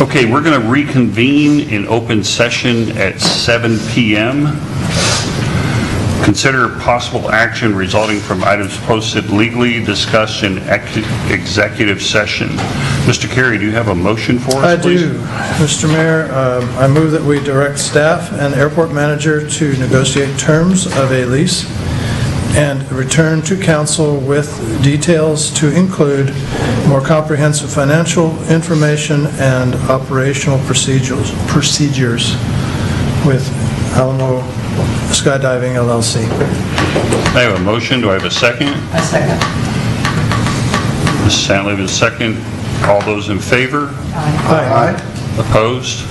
Okay, we're going to reconvene in open session at 7 p.m. Consider possible action resulting from items posted legally discussed in executive session. Mr. Carey, do you have a motion for us, please? I do. Mr. Mayor, I move that we direct staff and airport manager to negotiate terms of a lease and return to council with details to include more comprehensive financial information and operational procedures with Alamo Skydiving LLC. I have a motion. Do I have a second? A second. Ms. Santlieb is second. All those in favor? Aye. Opposed?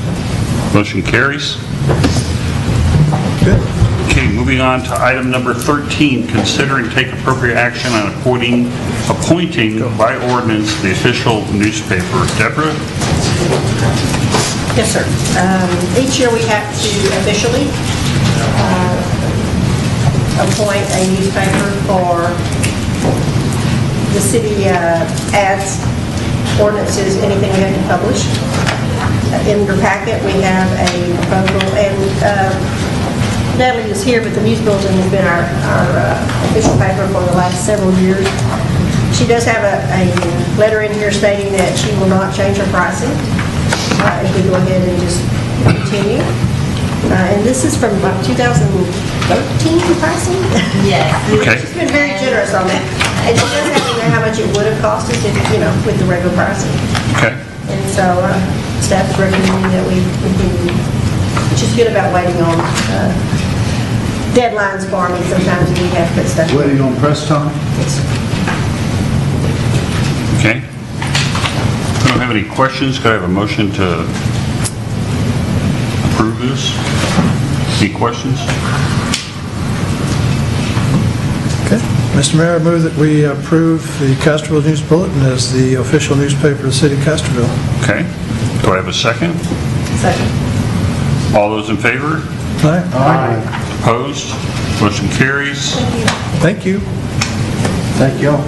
Motion carries. Good. Okay, moving on to item number 13, consider and take appropriate action on appointing by ordinance the official newspaper. Deborah? Yes, sir. Each year we have to officially appoint a newspaper for the city ads, ordinances, anything we have to publish. In your packet we have a proposal, and Natalie is here, but the News Bulletin has been our official paper for the last several years. She does have a letter in here stating that she will not change her pricing if we go ahead and just continue. And this is from about 2013 pricing? Yes. Okay. She's been very generous on that. And she does have in there how much it would have cost us if, with the regular pricing. Okay. And so staff is recommending that we continue, which is good about waiting on deadlines for me. Sometimes we have to put stuff. Waiting on press time? Yes. Okay. If I don't have any questions, could I have a motion to approve this? Any questions? Okay. Mr. Mayor, I move that we approve the Castroville News Bulletin as the official newspaper of the city of Castroville. Okay. Do I have a second? Second. All those in favor? Aye. Aye. Opposed? Motion carries. Thank you. Thank you all.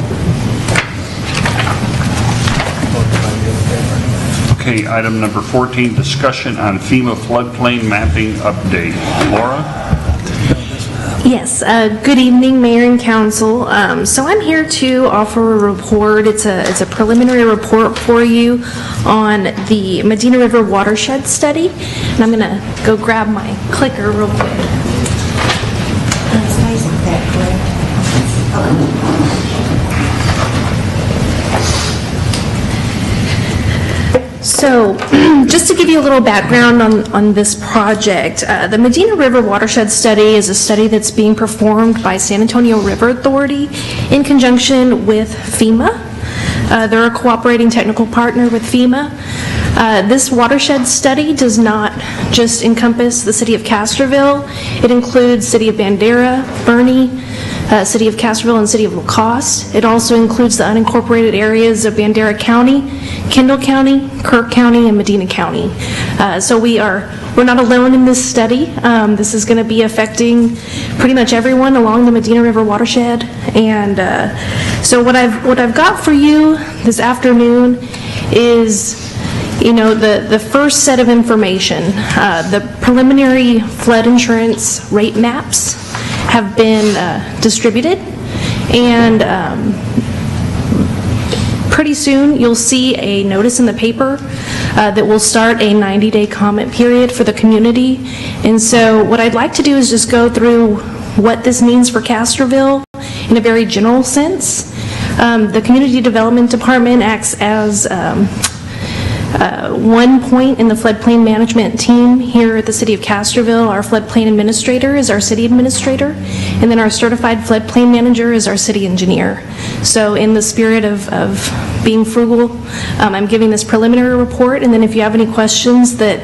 Okay, item number 14, discussion on FEMA floodplain mapping update. Laura? Yes, good evening, Mayor and Council. So I'm here to offer a report. It's a preliminary report for you on the Medina River watershed study. And I'm going to go grab my clicker real quick. So, just to give you a little background on this project, the Medina River Watershed Study is a study that's being performed by San Antonio River Authority in conjunction with FEMA. They're a cooperating technical partner with FEMA. This watershed study does not just encompass the city of Castroville. It includes city of Bandera, Bernie, city of Castroville, and city of Lacoste. It also includes the unincorporated areas of Bandera County, Kendall County, Kirk County, and Medina County. So we're not alone in this study. This is going to be affecting pretty much everyone along the Medina River watershed. And so what I've got for you this afternoon is, the first set of information. The preliminary flood insurance rate maps have been distributed, and pretty soon you'll see a notice in the paper that will start a 90-day comment period for the community. And so what I'd like to do is just go through what this means for Castroville in a very general sense. The Community Development Department acts as one point in the floodplain management team here at the city of Castroville. Our floodplain administrator is our city administrator, and then our certified floodplain manager is our city engineer. So in the spirit of being frugal, I'm giving this preliminary report, and then if you have any questions that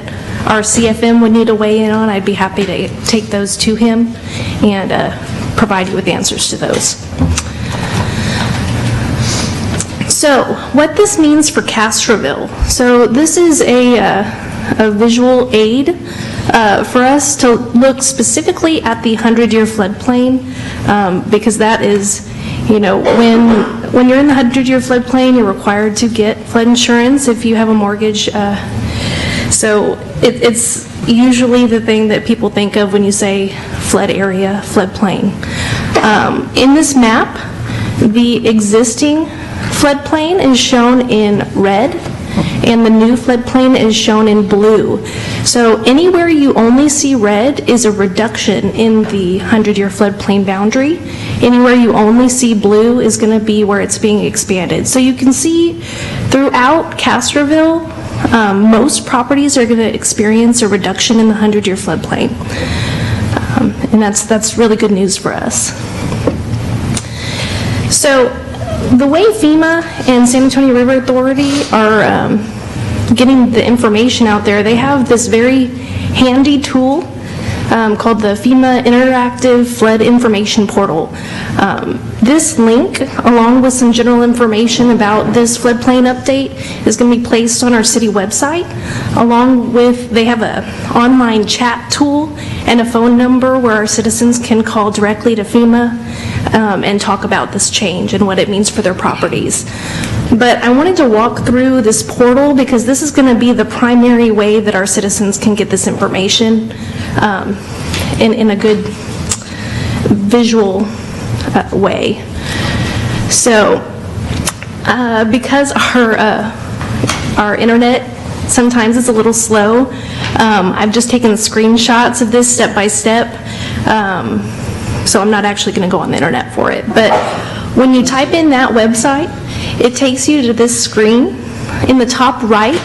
our CFM would need to weigh in on, I'd be happy to take those to him and provide you with answers to those. So, what this means for Castroville. So, this is a visual aid for us to look specifically at the 100-year floodplain because that is You know, when you're in the 100-year floodplain, you're required to get flood insurance if you have a mortgage. So it's usually the thing that people think of when you say flood area, floodplain. In this map, the existing floodplain is shown in red, and the new floodplain is shown in blue. So anywhere you only see red is a reduction in the 100-year floodplain boundary. Anywhere you only see blue is going to be where it's being expanded. So you can see throughout Castroville, most properties are going to experience a reduction in the 100-year floodplain. And that's really good news for us. So the way FEMA and San Antonio River Authority are getting the information out there, they have this very handy tool called the FEMA Interactive Flood Information Portal. This link, along with some general information about this floodplain update, is going to be placed on our city website, along with, they have an online chat tool and a phone number where our citizens can call directly to FEMA and talk about this change and what it means for their properties. But I wanted to walk through this portal because this is going to be the primary way that our citizens can get this information in a good visual way. So because our internet sometimes is a little slow, I've just taken screenshots of this step by step, so I'm not actually going to go on the internet for it. But when you type in that website, it takes you to this screen. In the top right,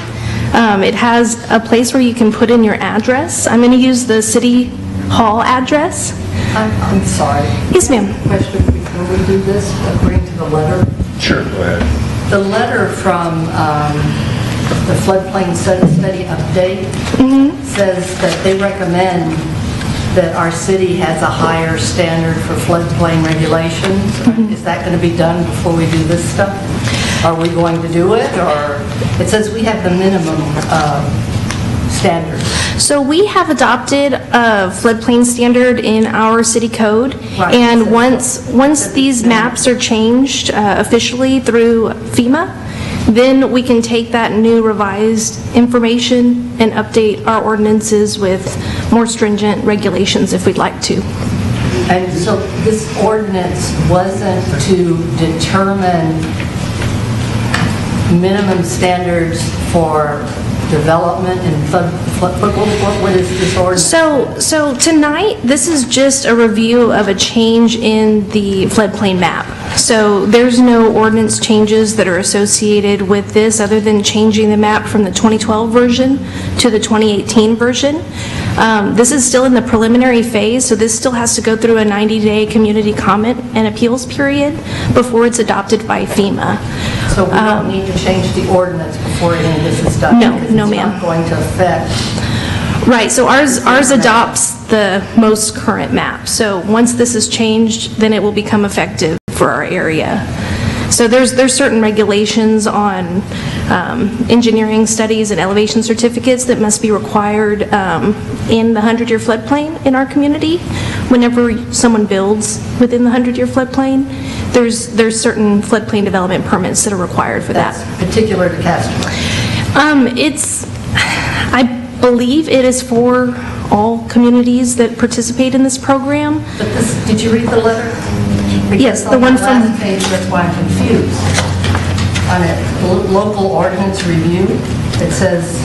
it has a place where you can put in your address. I'm going to use the City Hall address. I'm sorry. Yes, ma'am. Question before we do this, according to the letter. Sure, go ahead. The letter from the floodplain study update says that they recommend that our city has a higher standard for floodplain regulations. Is that going to be done before we do this stuff? Are we going to do it, or it says we have the minimum standards? So we have adopted a floodplain standard in our city code, Right. and once these maps are changed officially through FEMA, then we can take that new revised information and update our ordinances with more stringent regulations if we'd like to. And so this ordinance wasn't to determine minimum standards for development and what is this ordinance? So tonight, this is just a review of a change in the floodplain map. So there's no ordinance changes that are associated with this other than changing the map from the 2012 version to the 2018 version. This is still in the preliminary phase, so this still has to go through a 90-day community comment and appeals period before it's adopted by FEMA. So we don't need to change the ordinance before any of this is done? No, because no, it's ma'am. not going to affect. Right, so ours adopts the most current map. So once this is changed, then it will become effective for our area. So there's certain regulations on engineering studies and elevation certificates that must be required in the 100-year floodplain in our community. Whenever someone builds within the 100-year floodplain, there's certain floodplain development permits that are required for that. That's particular to Castroville. I believe it is for all communities that participate in this program. But this, did you read the letter? Yes, the Because one on from- last page, that's why I'm confused. On a local ordinance review, it says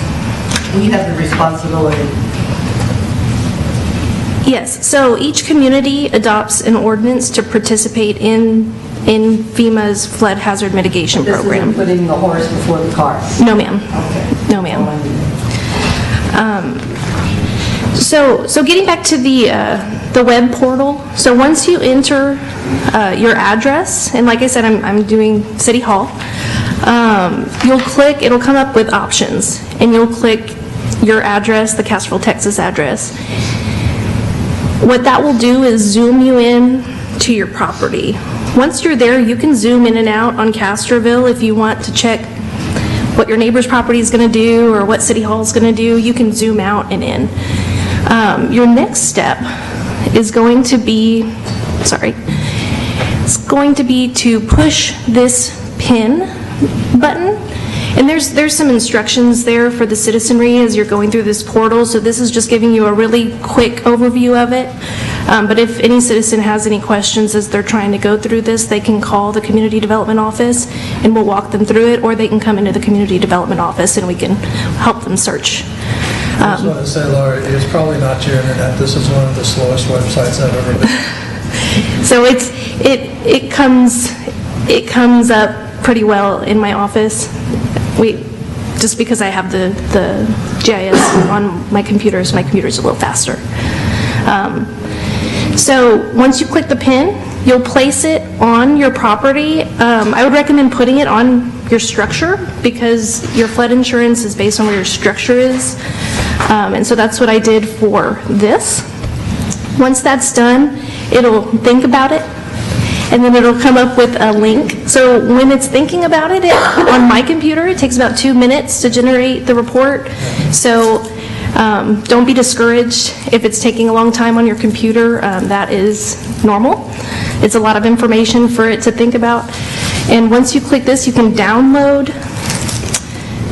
we have the responsibility. Yes, so each community adopts an ordinance to participate in FEMA's flood hazard mitigation This program. isn't putting the horse before the cart. No, ma'am. Okay. No, ma'am. So getting back to the web portal, so once you enter your address, and like I said, I'm doing City Hall, you'll click, it'll come up with options, and you'll click your address, the Castroville, Texas address. What that will do is zoom you in to your property. Once you're there, you can zoom in and out on Castroville if you want to check what your neighbor's property is going to do or what City Hall is going to do. You can zoom out and in. Your next step is going to be, going to be to push this pin button, and there's some instructions there for the citizenry as you're going through this portal, so this is just giving you a really quick overview of it. But if any citizen has any questions as they're trying to go through this, they can call the Community Development Office and we'll walk them through it, or they can come into the Community Development Office and we can help them search. I just want to say, Laura, it's probably not your internet. This is one of the slowest websites I've ever been. So it comes up pretty well in my office. Just because I have the GIS on my computer's a little faster. So once you click the pin, you'll place it on your property. I would recommend putting it on your structure because your flood insurance is based on where your structure is. And so that's what I did for this. Once that's done, it'll think about it, and then it'll come up with a link. So when it's thinking about it, on my computer, it takes about 2 minutes to generate the report. So don't be discouraged if it's taking a long time on your computer. That is normal. It's a lot of information for it to think about. And once you click this, you can download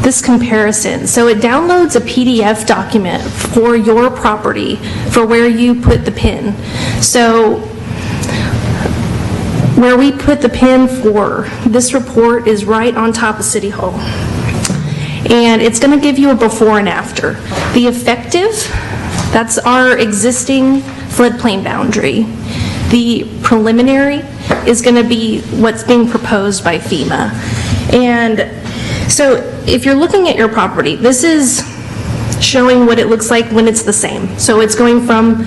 this comparison. So it downloads a PDF document for your property for where you put the pin. So where we put the pin for this report is right on top of City Hall. And it's going to give you a before and after. The effective, that's our existing floodplain boundary. The preliminary is going to be what's being proposed by FEMA. And so if you're looking at your property, this is showing what it looks like when it's the same. So it's going from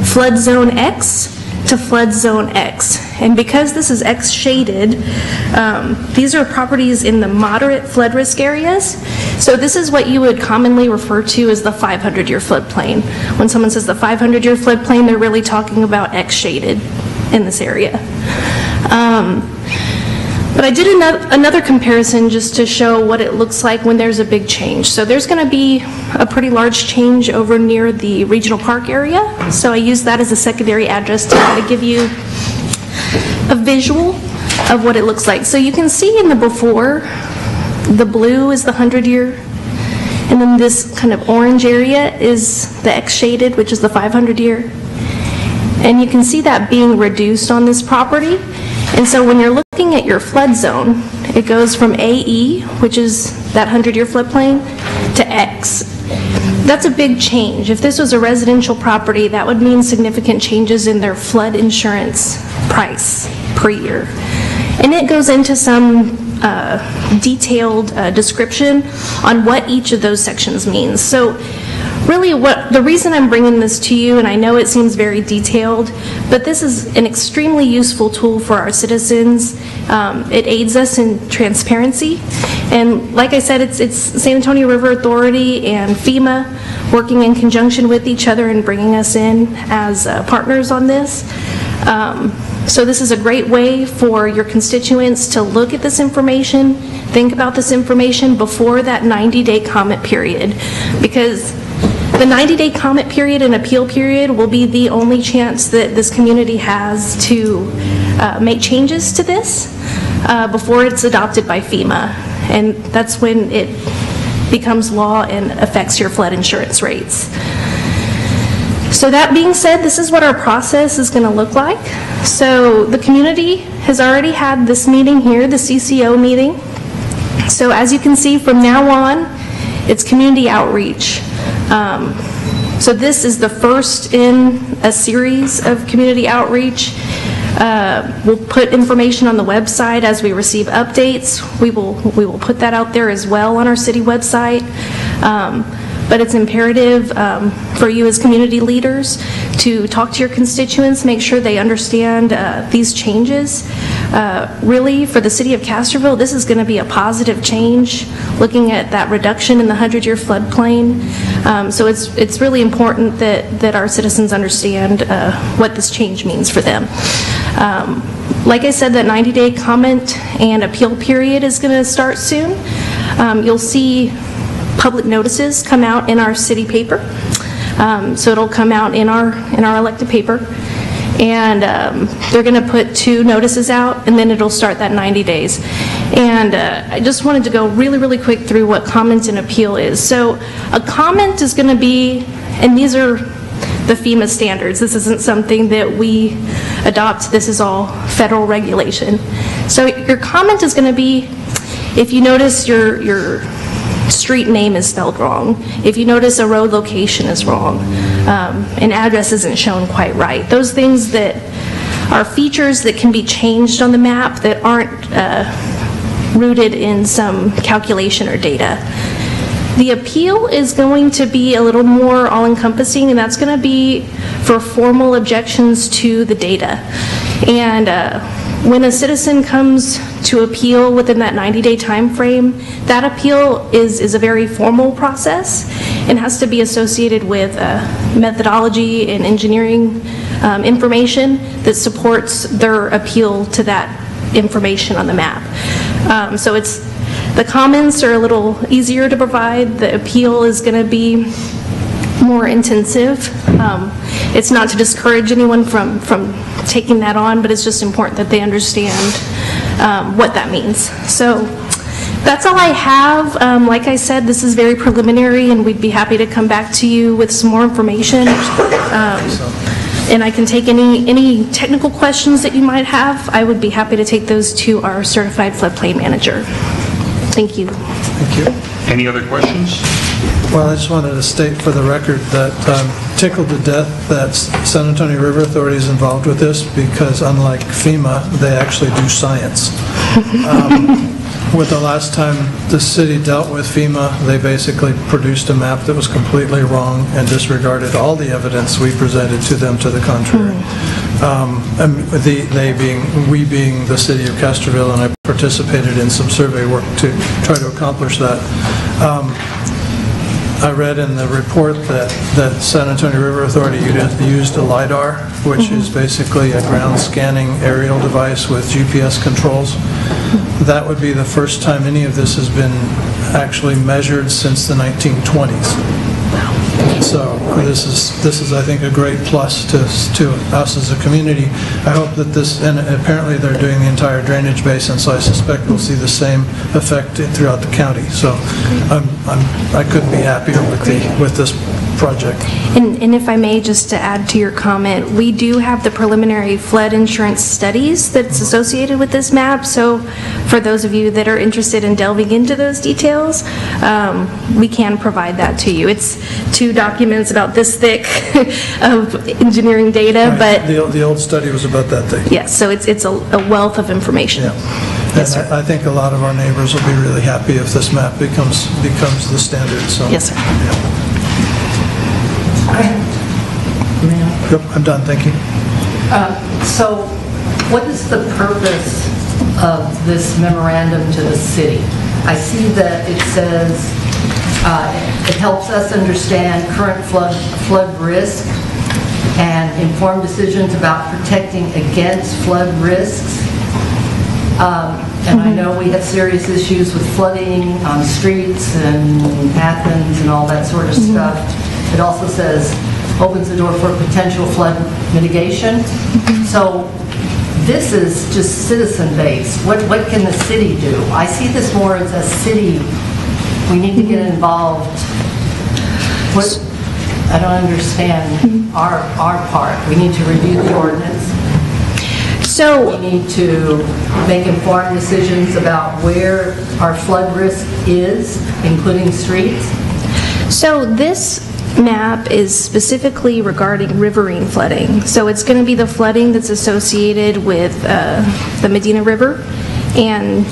flood zone X to flood zone X. And because this is X shaded, these are properties in the moderate flood risk areas. So this is what you would commonly refer to as the 500-year floodplain. When someone says the 500-year floodplain, they're really talking about X shaded in this area. But I did another comparison just to show what it looks like when there's a big change. So there's going to be a pretty large change over near the regional park area. So I used that as a secondary address to kind of give you a visual of what it looks like. So you can see in the before, the blue is the 100-year, and then this kind of orange area is the X shaded, which is the 500-year. And you can see that being reduced on this property. And so when you're looking at your flood zone, it goes from AE, which is that 100-year floodplain, to X. That's a big change. If this was a residential property, that would mean significant changes in their flood insurance price per year. And it goes into some detailed description on what each of those sections means. So really the reason I'm bringing this to you, and I know it seems very detailed, but this is an extremely useful tool for our citizens. It aids us in transparency. And like I said, it's San Antonio River Authority and FEMA working in conjunction with each other and bringing us in as partners on this. So this is a great way for your constituents to look at this information, think about this information before that 90-day comment period, because the 90-day comment period and appeal period will be the only chance that this community has to make changes to this before it's adopted by FEMA. And that's when it becomes law and affects your flood insurance rates. So that being said, this is what our process is going to look like. So the community has already had this meeting here, the CCO meeting. So as you can see from now on, it's community outreach. So this is the first in a series of community outreach. We'll put information on the website as we receive updates. We will put that out there as well on our city website. But it's imperative for you as community leaders to talk to your constituents, make sure they understand these changes. Really, for the city of Castroville, this is going to be a positive change, looking at that reduction in the 100-year floodplain. So it's really important that our citizens understand what this change means for them. Like I said, that 90-day comment and appeal period is going to start soon. You'll see public notices come out in our city paper. So it'll come out in our elected paper. And they're going to put 2 notices out, and then it'll start that 90 days. And I just wanted to go really, really quick through what comment and appeal is. So a comment is going to be, and these are the FEMA standards. This isn't something that we adopt. This is all federal regulation. So your comment is going to be if you notice your street name is spelled wrong, if you notice a road location is wrong, an address isn't shown quite right. Those things that are features that can be changed on the map that aren't rooted in some calculation or data. The appeal is going to be a little more all-encompassing, and that's going to be for formal objections to the data. And when a citizen comes to appeal within that 90-day time frame, that appeal is a very formal process and has to be associated with methodology and engineering information that supports their appeal to that information on the map. So the comments are a little easier to provide. The appeal is going to be more intensive. It's not to discourage anyone from taking that on, but it's just important that they understand what that means. So that's all I have. Like I said, this is very preliminary, and we'd be happy to come back to you with some more information. And I can take any technical questions that you might have. I would be happy to take those to our certified floodplain manager. Thank you. Thank you. Any other questions? Well, I just wanted to state for the record that I'm tickled to death that San Antonio River Authority is involved with this, because unlike FEMA, they actually do science. With the last time the city dealt with FEMA, they basically produced a map that was completely wrong and disregarded all the evidence we presented to them to the contrary. And we being the city of Castroville, and I participated in some survey work to try to accomplish that. I read in the report that San Antonio River Authority used a LiDAR, which is basically a ground scanning aerial device with GPS controls. That would be the first time any of this has been actually measured since the 1920s. So this is I think a great plus to us as a community. I hope that this, and apparently they're doing the entire drainage basin, so I suspect we'll see the same effect throughout the county. So I couldn't be happier with this project. And if I may, just to add to your comment, we do have the preliminary flood insurance studies that's associated with this map. So for those of you that are interested in delving into those details, we can provide that to you. It's 2 documents about this thick of engineering data, Right. but the old study was about that thick. yes, so it's a wealth of information. Yeah. Yes, And sir. I think a lot of our neighbors will be really happy if this map becomes the standard. So Yes, sir. Yep, I'm done. Thank you. So what is the purpose of this memorandum to the city? I see that it says it helps us understand current flood risk and inform decisions about protecting against flood risks. And I know we have serious issues with flooding on streets and Athens and all that sort of stuff. It also says opens the door for potential flood mitigation. So this is just citizen-based. What can the city do? I see this more as a city. We need to get involved. I don't understand our part. We need to review the ordinance. So We need to make informed decisions about where our flood risk is, including streets. So this map is specifically regarding riverine flooding. So it's going to be the flooding that's associated with the Medina River and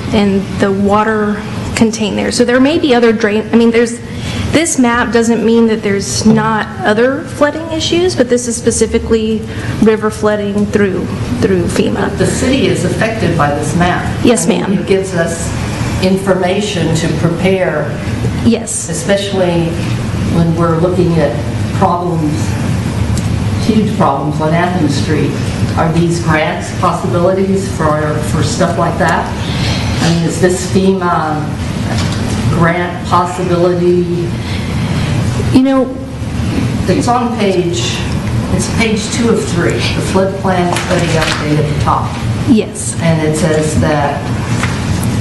the water contained there. So there may be other this map doesn't mean that there's not other flooding issues, but this is specifically river flooding through FEMA. The city is affected by this map. Yes, I mean, ma'am. It gives us information to prepare, Yes. especially when we're looking at problems, huge problems on Athens Street. Are these grants possibilities for stuff like that? I mean, is this FEMA grant possibility? You know, It's on page It's page 2 of 3, the floodplain study update at the top. Yes. And it says that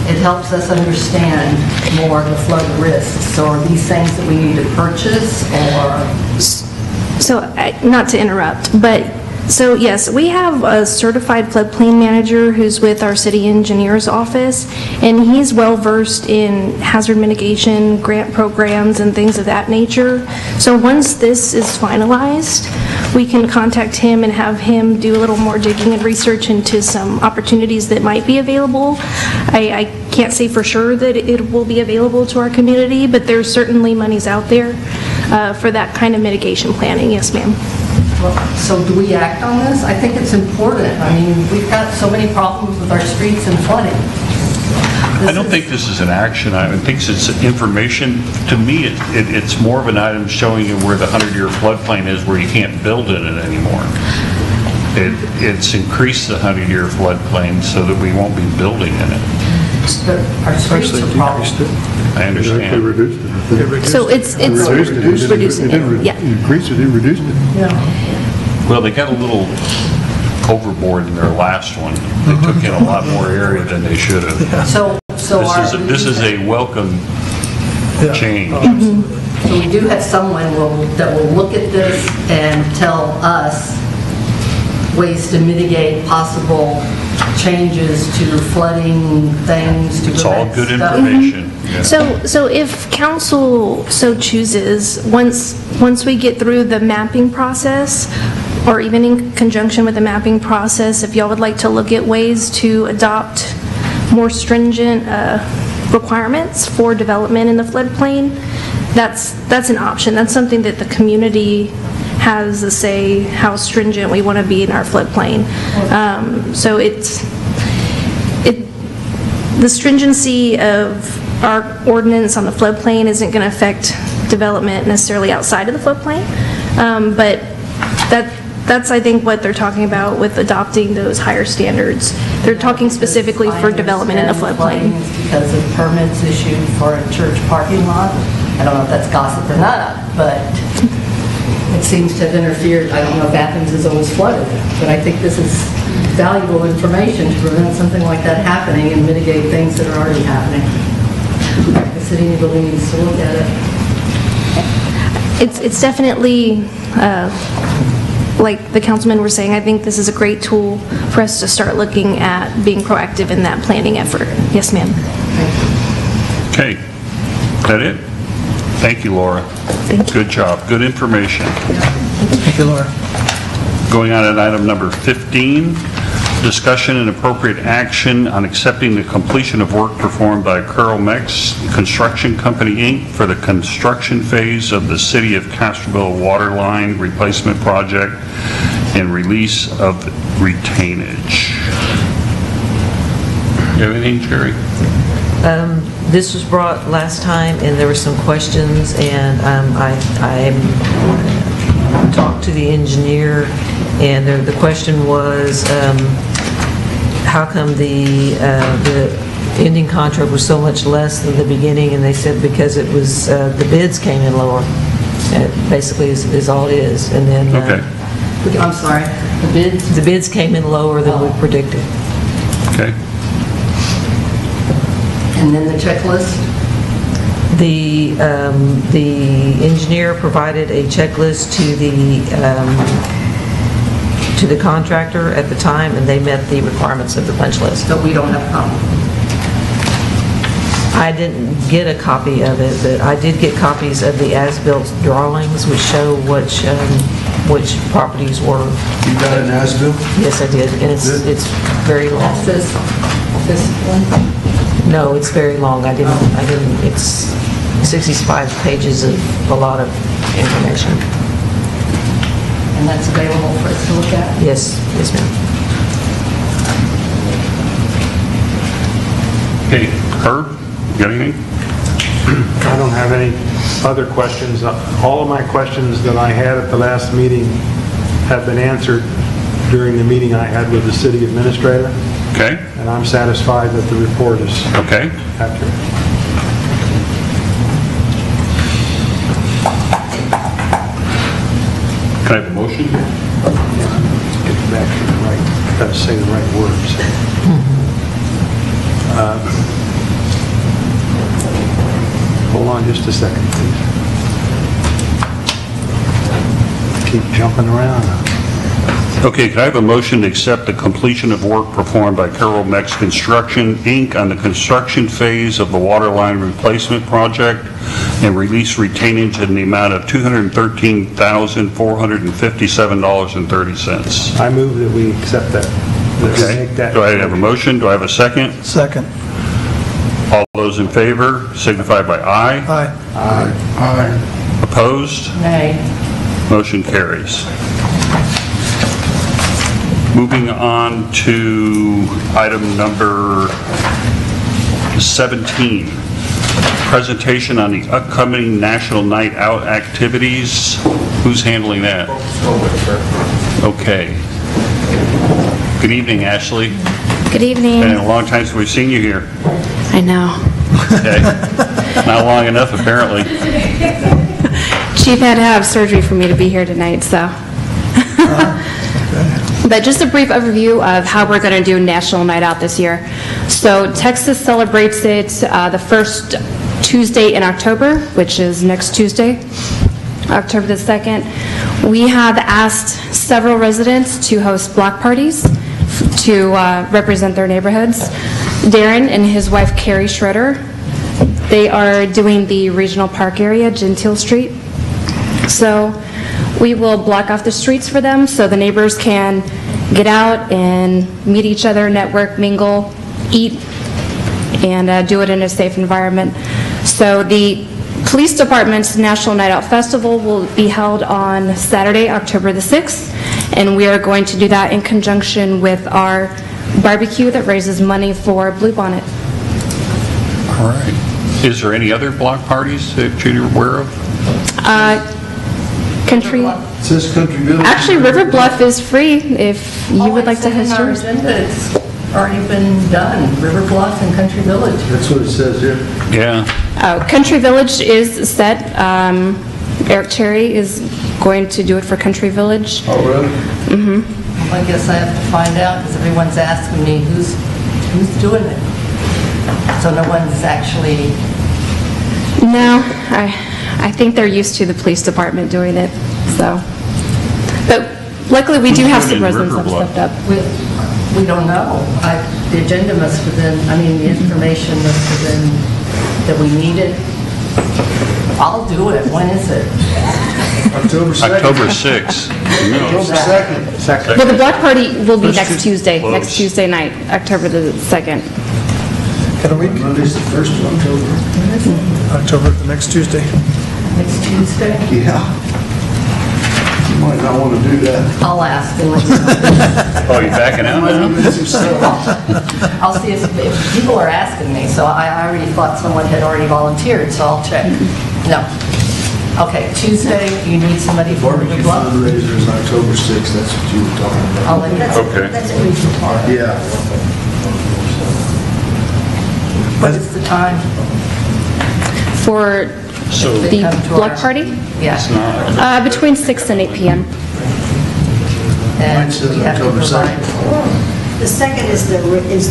it helps us understand more of the flood risks. So are these things that we need to purchase, or? So, not to interrupt, but, so yes, we have a certified floodplain manager who's with our city engineer's office, and he's well-versed in hazard mitigation, grant programs, and things of that nature. So once this is finalized, we can contact him and have him do a little more digging and research into some opportunities that might be available. I can't say for sure that it will be available to our community, but there's certainly monies out there for that kind of mitigation planning. Yes, ma'am. Well, so do we act on this? I think it's important. I mean, we've got so many problems with our streets and flooding. I don't think this is an action item. I think it's information. To me, it's more of an item showing you where the 100-year floodplain is, where you can't build in it anymore. It's increased the 100-year floodplain so that we won't be building in it. But our streets are problems. I understand. reduced it. So it's reducing it, yeah. Increased it, it reduced it. Yeah. Well, they got a little overboard in their last one. They took in a lot more area than they should have. So This is a welcome change. So we do have someone that will look at this and tell us ways to mitigate possible changes to flooding things, to It's all prevent good stuff. information. Yeah. So if council so chooses, once we get through the mapping process, or even in conjunction with the mapping process, if y'all would like to look at ways to adopt more stringent requirements for development in the floodplain, that's an option. That's something that the community has a say how stringent we want to be in our floodplain. So the stringency of our ordinance on the floodplain isn't going to affect development necessarily outside of the floodplain, but that's, I think, what they're talking about with adopting those higher standards. They're talking specifically for development in the floodplain. Because of permits issued for a church parking lot. I don't know if that's gossip or not, but it seems to have interfered. I don't know if Athens is always flooded, but I think this is valuable information to prevent something like that happening and mitigate things that are already happening. The city really needs to look at it. It's definitely, like the councilmen were saying, I think this is a great tool for us to start looking at being proactive in that planning effort. Yes, ma'am. Okay. Is that it? Thank you, Laura. Thank you. Good job. Good information. Thank you, Laura. Going on at item number 15, discussion and appropriate action on accepting the completion of work performed by Carl Mex Construction Company, Inc. for the construction phase of the City of Castroville water line replacement project and release of retainage. You have anything, Jerry? This was brought last time, and there were some questions, and I talked to the engineer, and the question was, how come the ending contract was so much less than the beginning? And they said because it was the bids came in lower. Basically, is all it is. And then Okay. I'm sorry, the bids came in lower than we predicted. Okay. and then the checklist. The engineer provided a checklist to the contractor at the time, and they met the requirements of the punch list. So we don't have a problem. I didn't get a copy of it, but I did get copies of the as-built drawings, which show which properties were. You got an as-built? Yes, I did, and it's very long. This one. No, it's very long. I didn't. It's 65 pages of a lot of information. And that's available for us to look at? Yes, ma'am. Okay, Herb, you got anything? I don't have any other questions. All of my questions that I had at the last meeting have been answered during the meeting I had with the city administrator, Okay. and I'm satisfied that the report is Okay. accurate. Can I have a motion? Get back to the right, got to say the right words. Hold on just a second, please. Keep jumping around. Okay, can I have a motion to accept the completion of work performed by Carroll Mex Construction, Inc. on the construction phase of the water line replacement project and release retainage in the amount of $213,457.30? I move that we accept that. That we Okay. make that- Do I have a motion? Do I have a second? Second. All those in favor signify by aye. Aye. Aye. Opposed? Nay. Motion carries. Moving on to item number 17, presentation on the upcoming National Night Out activities. Who's handling that? Okay. Good evening, Ashley. Good evening. Been a long time since we've seen you here. I know. Okay. Not long enough, apparently. Chief had to have surgery for me to be here tonight, so. But just a brief overview of how we're going to do National Night Out this year. So Texas celebrates it the first Tuesday in October, which is next Tuesday, October the 2nd. We have asked several residents to host block parties to represent their neighborhoods. Darren and his wife Carrie Schroeder, they are doing the regional park area, Gentile Street. So we will block off the streets for them so the neighbors can get out and meet each other, network, mingle, eat, and do it in a safe environment. So the Police Department's National Night Out Festival will be held on Saturday, October the 6th, and we are going to do that in conjunction with our barbecue that raises money for Bluebonnet. All right. Is there any other block parties that you're aware of? Country, It says Country Village. actually River Bluff is free if you would like to host Oh, yours. it's already been done, River Bluff and Country Village. That's what it says here. Yeah. Country Village is set. Eric Cherry is going to do it for Country Village. Oh, really? I guess I have to find out, because everyone's asking me who's doing it. So no one's actually, No, I think they're used to the police department doing it, so. But luckily, we do have Who's some doing it in residents that River have stepped up. we don't know. The agenda must have been, the information must have been that we needed. I'll do it. When is it? October 2nd. October 6th. October 2nd. Second. Well, the block party will be next First Tuesday, close. next Tuesday night, October the 2nd. Got a week? Monday's the 1st of October. October, the next Tuesday. Next Tuesday? Yeah. You might not want to do that. I'll ask and let you know. Oh, you're backing out now? I'll see if people are asking me, so I already thought someone had already volunteered, so I'll check. No. Okay, Tuesday, you need somebody for River Barbecue Bluff? fundraiser is October 6th. That's what you were talking about. I'll let you know. Okay. That's a reason for it. Yeah. What is the time? For So the Come to block our- party, Yeah. between 6 and 8 p.m. And Mine says we have to October provide- 2nd. The second is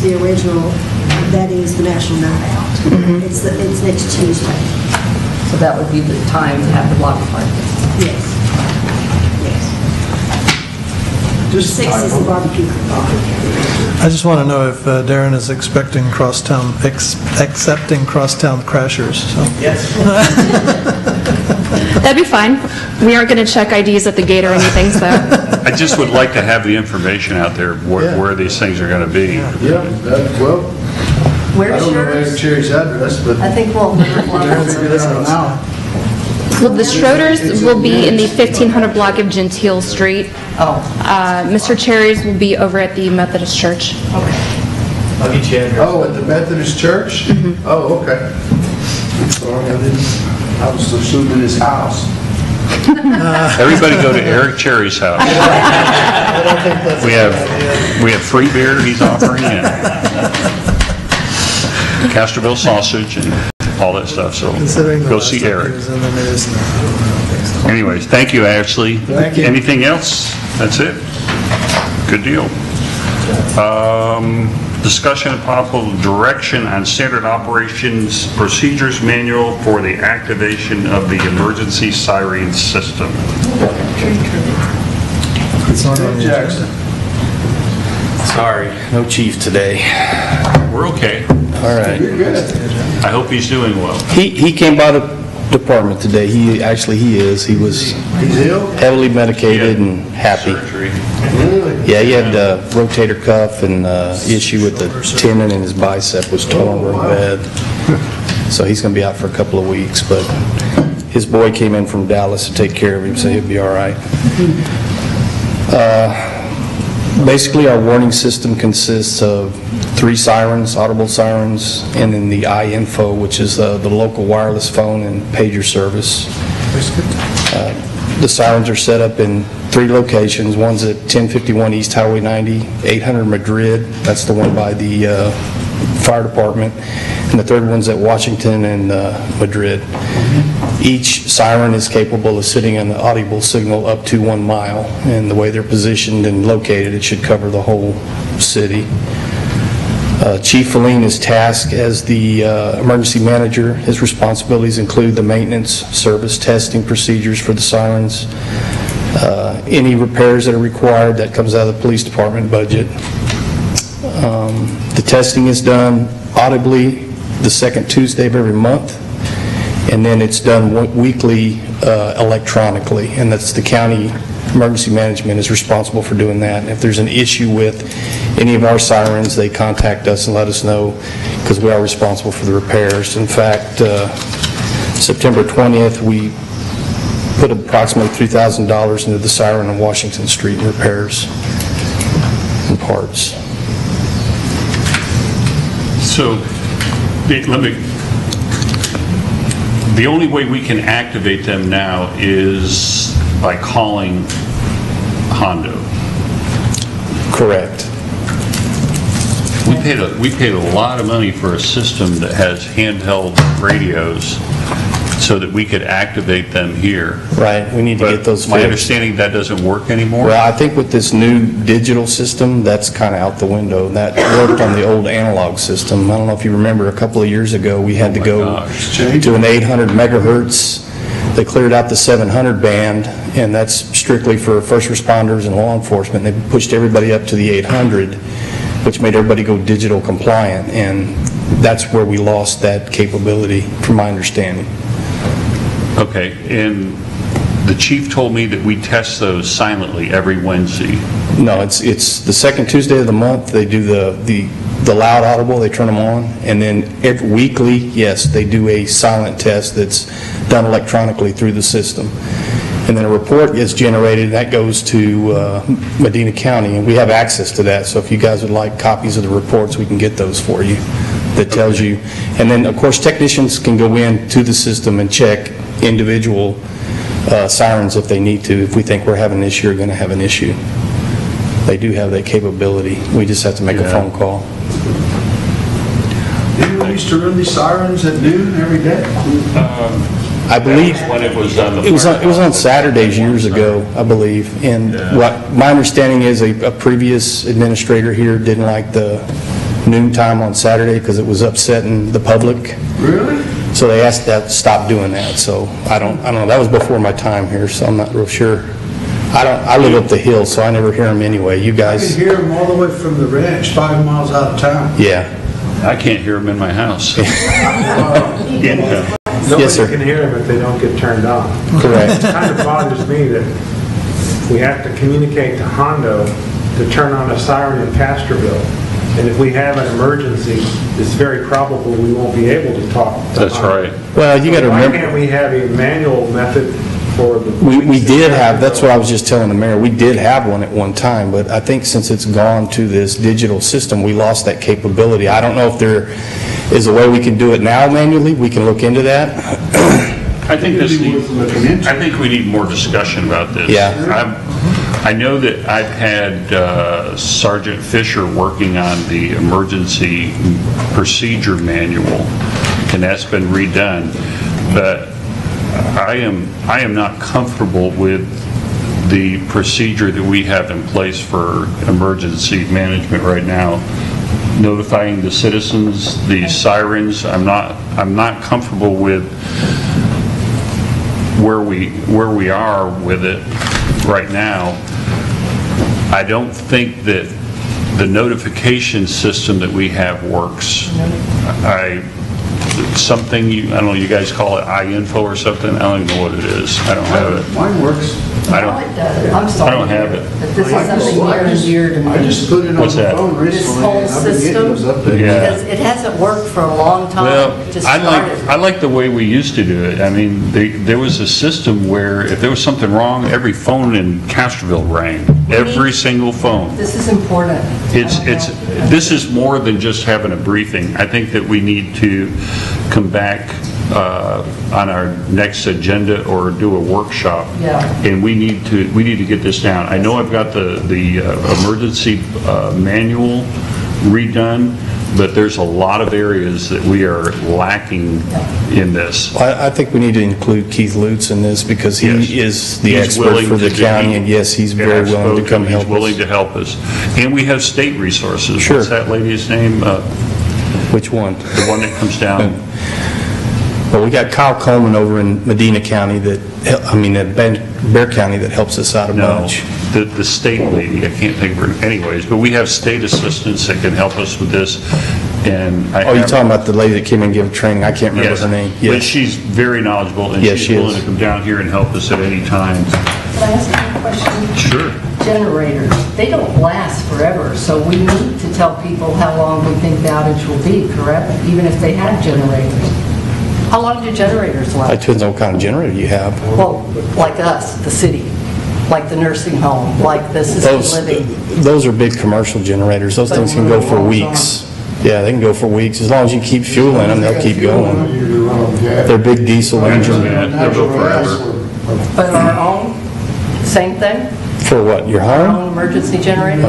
the original, that is the National Night Out. It's next Tuesday. So that would be the time to have the block party. Yes. Yes. Just 6 is the barbecue. I just want to know if Darren is accepting crosstown crashers, so. That'd be fine. We aren't going to check IDs at the gate or anything, so. I just would like to have the information out there where these things are going to be. Yeah, well, I Where's don't know Eric yours? Cherry's address, but I think we'll River we'll Bluff. figure that out now. Well, the Schroeders will be in the 1500 block of Gentile Street. Oh, Mm-hmm. Mr. Cherry's will be over at the Methodist Church. I'll get you address. Oh, at the Methodist Church? Oh, okay. Sorry, I was assuming his house. Everybody go to Eric Cherry's house. We have free beer he's offering and Castroville sausage and all that stuff, so Considering the go last see time he Eric. was in the news. No. Anyways, thank you, Ashley. Thank you. Anything else? That's it? Good deal. Discussion and possible direction on standard operations procedures manual for the activation of the emergency siren system. It's not on the Jackson. Sorry, no chief today. We're okay. All right. You're good. I hope he's doing well. He came by the department today. He is. He was He's ill? heavily medicated and happy. Surgery. Really? Yeah, he had a rotator cuff and issue with the tendon in his bicep was torn real bad. So he's going to be out for a couple of weeks, but his boy came in from Dallas to take care of him, so he'll be all right. Basically, our warning system consists of 3 sirens, audible sirens, and then the iInfo, which is the local wireless phone and pager service. The sirens are set up in 3 locations. One's at 1051 East Highway 90, 800 Madrid, that's the one by the fire department, and the third one's at Washington and Madrid. Each siren is capable of sitting on the audible signal up to 1 mile, and the way they're positioned and located, it should cover the whole city. Chief Feline is tasked as the emergency manager. His responsibilities include the maintenance, service, testing procedures for the sirens, any repairs that are required, that comes out of the police department budget. The testing is done audibly the second Tuesday of every month, and then it's done weekly electronically, and that's the county emergency management is responsible for doing that. And if there's an issue with any of our sirens, they contact us and let us know, because we are responsible for the repairs. In fact, September 20th, we put approximately $3,000 into the siren on Washington Street repairs and parts. So, the only way we can activate them now is by calling Hondo. Correct. We paid a lot of money for a system that has handheld radios so that we could activate them here. Right, we need to get those My fixed. understanding, that doesn't work anymore? Well, I think with this new digital system, that's kind of out the window. That worked on the old analog system. I don't know if you remember, a couple of years ago, we had to go gosh. to an 800 megahertz. They cleared out the 700 band, and that's strictly for first responders and law enforcement. They pushed everybody up to the 800, which made everybody go digital compliant, and that's where we lost that capability, from my understanding. Okay, and the chief told me that we test those silently every Wednesday. No, it's the second Tuesday of the month. They do the loud audible, they turn them on, and then every weekly, yes, they do a silent test that's done electronically through the system. And then a report is generated, that goes to Medina County, and we have access to that, so if you guys would like copies of the reports, we can get those for you. That tells you. And then, of course, technicians can go into the system and check individual sirens if they need to, if we think we're having an issue or going to have an issue. They do have that capability. We just have to make a phone call. Didn't we used to run these sirens at noon every day? I believe When it was on the... it was on Saturdays years ago, I believe. And what my understanding is, a previous administrator here didn't like the noon time on Saturday because it was upsetting the public. Really? So they asked that to stop doing that. So I don't know. That was before my time here, so I'm not real sure. I live up the hill, so I never hear them anyway. You I guys? can hear them all the way from the ranch, 5 miles out of town. Yeah. I can't hear them in my house. Yes, sir. Nobody can hear them if they don't get turned on. Correct. It kind of bothers me that we have to communicate to Hondo to turn on a siren in Castroville. And if we have an emergency, it's very probable we won't be able to talk to That's Hondo. right. Well, you got to Why remember. can't we have a manual method for the... We did have, that's what I was just telling the mayor, we did have one at one time, but I think since it's gone to this digital system, we lost that capability. I don't know if there is a way we can do it now manually. We can look into that. I think Maybe worth looking into. I think we need more discussion about this. Yeah. I know that I've had Sergeant Fisher working on the emergency procedure manual, and that's been redone. But I am not comfortable with the procedure that we have in place for emergency management right now. Notifying the citizens, the sirens, I'm not comfortable with where we are with it right now. I don't think that the notification system that we have works. Something, I don't know, you guys call it iInfo or something? I don't even know what it is. I don't have it. Mine works. I don't have it. But this is something near and dear to me. I just put it on What's the that? phone This recently. whole and I've been getting system, those updates. Yeah. because it hasn't worked for a long time. Well, It just I started. like the way we used to do it. I mean, there was a system where if there was something wrong, every phone in Castroville rang. Every single phone. This is important. This is more than just having a briefing. I think that we need to come back on our next agenda or do a workshop. Yeah. And we need to get this down. I know I've got the emergency manual redone, but there's a lot of areas that we are lacking in this. I think we need to include Keith Lutz in this because he Yes. is the He's expert willing for the to do- county, and yes, he's And very I've willing to spoken, come help He's willing us. to help us. And we have state resources. Sure. What's that lady's name? Which one? The one that comes down. Well, we got Kyle Coleman over in Medina County Bear County that helps us out a No, bunch. the state lady, I can't think of her, anyways, but we have state assistants that can help us with this, and I Oh, you're have- talking about the lady that came and gave training? I can't remember Yes, her name. but Yes. she's very knowledgeable, and Yes, she's she willing is. to come down here and help us at any time. Can I ask you a question? Sure. Generators, they don't last forever, so we need to tell people how long we think the outage will be, correct? Even if they have generators. How long do generators It last? depends on what kind of generator you have. Well, like us, the city, like the nursing home, like the assisted living. Those are big commercial generators. Those things can go for weeks. Yeah, they can go for weeks. As long as you keep fuel in them, they'll keep going. They're big diesel engine. Yeah, they'll go forever. But our own, same thing? For what, your Our home? own emergency generator?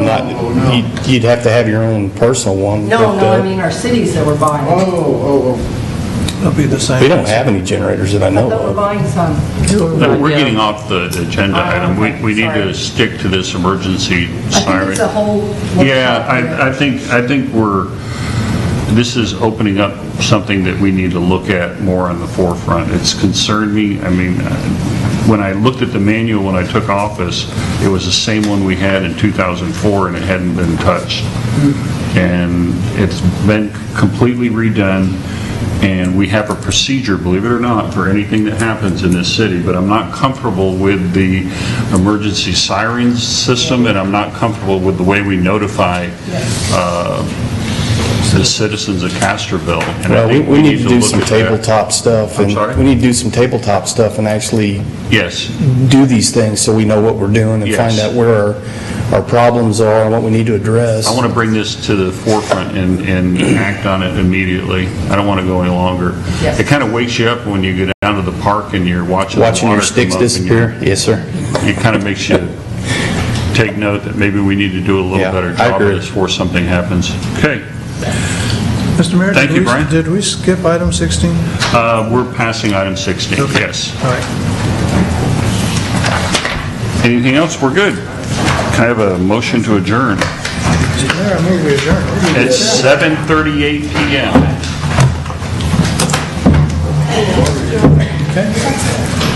You'd have to have your own personal one. No, hooked no, I up. mean our cities that we're buying. It'll be the same. We don't have any generators that I I know thought we're of. buying some. But we're getting off the agenda item. We need Sorry. to stick to this emergency I think siren. it's a whole. Yeah, I think this is opening up something that we need to look at more on the forefront. It's concerned me. I mean, when I looked at the manual when I took office, it was the same one we had in 2004 and it hadn't been touched. And it's been completely redone. And we have a procedure, believe it or not, for anything that happens in this city, but I'm not comfortable with the emergency sirens system, and I'm not comfortable with the way we notify the citizens of Castroville. And I Well, think we need to do look some at that. tabletop stuff. I'm and sorry? We need to do some tabletop stuff and actually Yes, do these things so we know what we're doing and Yes. find out where our problems are and what we need to address. I want to bring this to the forefront and act on it immediately. I don't want to go any longer. Yes. It kind of wakes you up when you go down to the park and you're watching the Watching your water sticks come up and disappear? Yes, sir. It kind of makes you take note that maybe we need to do a little Yeah, better I job of agree. this before something happens. Okay, Mr. Mayor, Thank you, Brian. did we skip item 16? we're passing item 16, yes. All right. Anything else? We're good. Can I have a motion to adjourn? Mr. Mayor, I move we adjourn. It's 7:38 PM. Okay.